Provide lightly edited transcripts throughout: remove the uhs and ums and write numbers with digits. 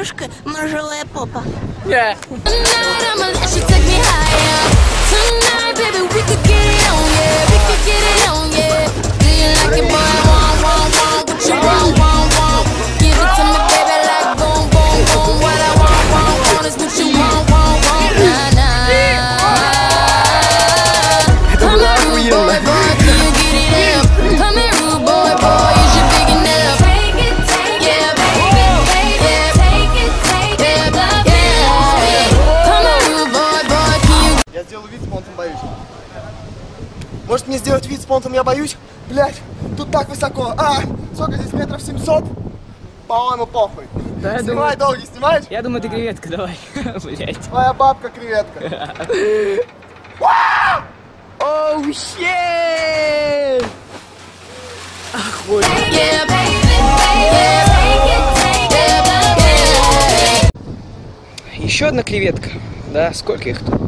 девушка, моржовая попа. Я сделаю вид с понтом, боюсь. Может мне сделать вид с понтом, я боюсь? Блять, тут так высоко. Сколько здесь, метров 700? По-моему, похуй. Да, Снимай, долгий, снимаешь? Я думаю, ты креветка, давай. Блять. Твоя бабка креветка. Оу, щет! Охуеть. Еще одна креветка. Да, сколько их тут?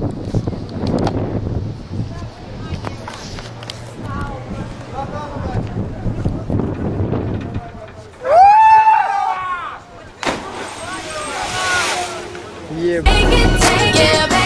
Ебать.